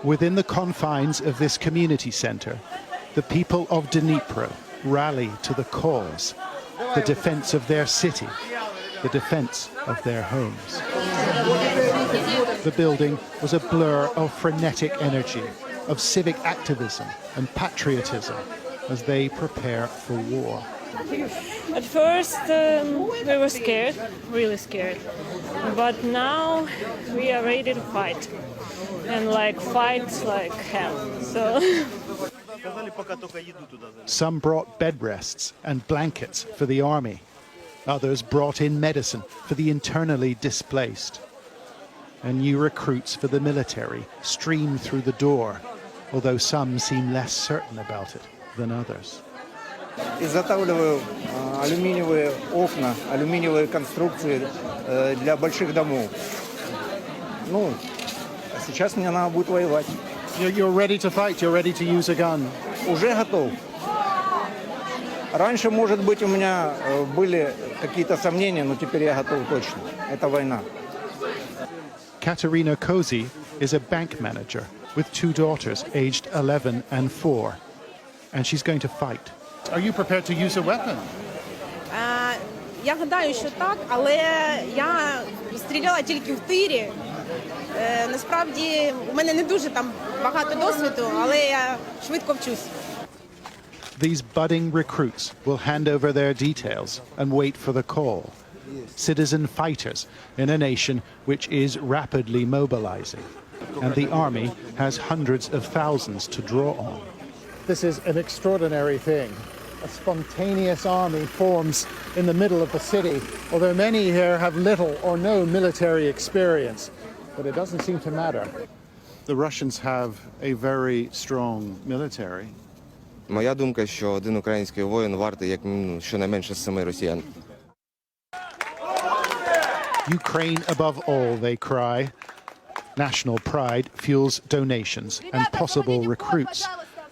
Within the confines of this community center, the people of Dnipro rally to the cause, the defense of their city, the defense of their homes. The building was a blur of frenetic energy, of civic activism and patriotism as they prepare for war. At first we were scared, really scared, but now we are ready to fight, and fight like hell. So. Some brought bed rests and blankets for the army. Others brought in medicine for the internally displaced. And new recruits for the military streamed through the door, although some seem less certain about it than others. Изготавливаю алюминиевые окна, алюминиевые конструкции для больших домов. Ну, сейчас мне надо будет воевать. You're ready to fight, you're ready to use a gun. Уже готов. Раньше, может быть, у меня были какие-то сомнения, но теперь я готов точно. Это война. Katerina Kozy is a bank manager with two daughters aged 11 and 4, and she's going to fight. Are you prepared to use a weapon? Я гадаю, що так, але я стріляла тільки в тирі. Насправді, у мене не дуже там багато досвіду, але я швидко вчусь. These budding recruits will hand over their details and wait for the call. Citizen fighters in a nation which is rapidly mobilizing. And the army has hundreds of thousands to draw on. This is an extraordinary thing. A spontaneous army forms in the middle of the city, although many here have little or no military experience. But it doesn't seem to matter. The Russians have a very strong military. Моя думка, що один український воїн вартий щонайменше 7 росіян. Ukraine above all, they cry. National pride fuels donations and possible recruits,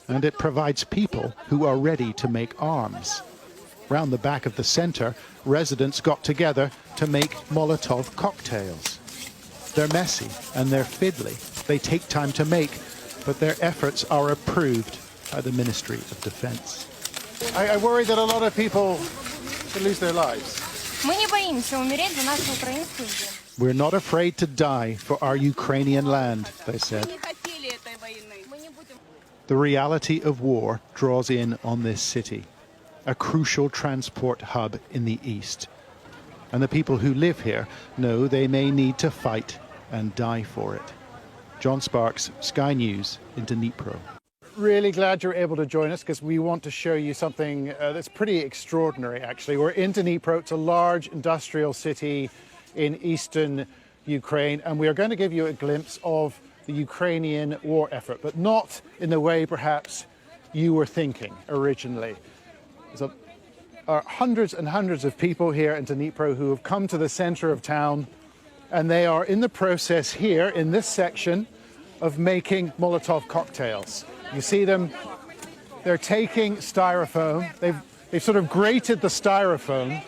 and it provides people who are ready to make arms. Round the back of the center, residents got together to make Molotov cocktails. They're messy and they're fiddly. They take time to make, but their efforts are approved by the Ministry of Defense. I worry that a lot of people could lose their lives. Мы не боимся умереть за нашу украинскую землю. We're not afraid to die for our Ukrainian land, they said. The reality of war draws in on this city, a crucial transport hub in the east. And the people who live here know they may need to fight and die for it. John Sparks, Sky News in Dnipro. Really glad you're able to join us because we want to show you something that's pretty extraordinary, actually. We're in Dnipro. It's a large industrial city in eastern Ukraine, and we are going to give you a glimpse of the Ukrainian war effort, but not in the way perhaps you were thinking originally. There are hundreds and hundreds of people here in Dnipro who have come to the center of town, and they are in the process here in this section of making Molotov cocktails. You see them, they're taking styrofoam, they've sort of grated the styrofoam,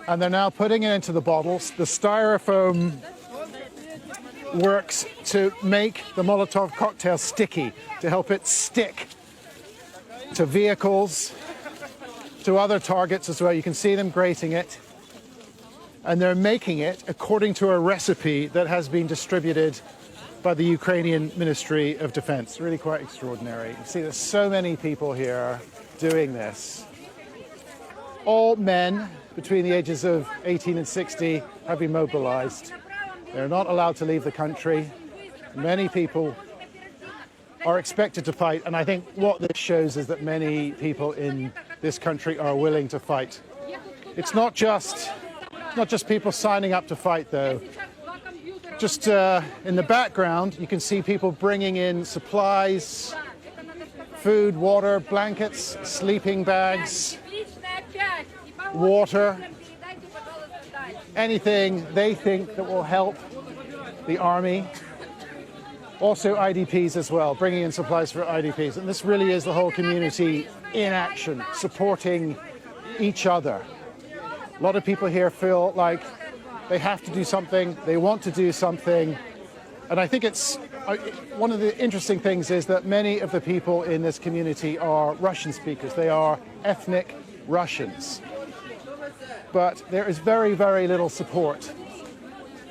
and they're now putting it into the bottles. The styrofoam works to make the Molotov cocktail sticky, to help it stick to vehicles, to other targets as well. You can see them grating it, and they're making it according to a recipe that has been distributed by the Ukrainian Ministry of Defense. Really quite extraordinary. You see there's so many people here doing this. All men between the ages of 18 and 60 have been mobilized. They're not allowed to leave the country. Many people are expected to fight, and I think what this shows is that many people in this country are willing to fight. It's not just people signing up to fight, though. Just in the background, you can see people bringing in supplies, food, water, blankets, sleeping bags, water, anything they think that will help the army. Also IDPs as well, bringing in supplies for IDPs. And this really is the whole community in action, supporting each other. A lot of people here feel like they have to do something, they want to do something, And I think one of the interesting things is that many of the people in this community are Russian speakers. They are ethnic Russians. But there is very, very little support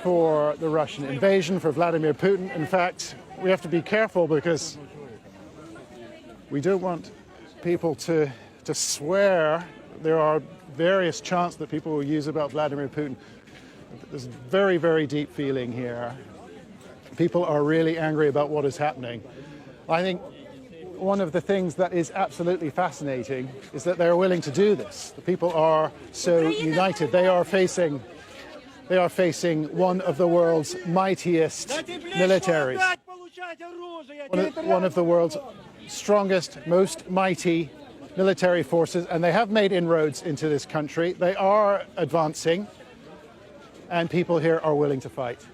for the Russian invasion, for Vladimir Putin. In fact, we have to be careful because we don't want people to swear. There are various chants that people will use about Vladimir Putin. There's very, very deep feeling here. People are really angry about what is happening. I think one of the things that is absolutely fascinating is that they're willing to do this. The people are so united. They are facing one of the world's mightiest militaries, one of the world's strongest, most mighty military forces, and they have made inroads into this country. They are advancing, and people here are willing to fight.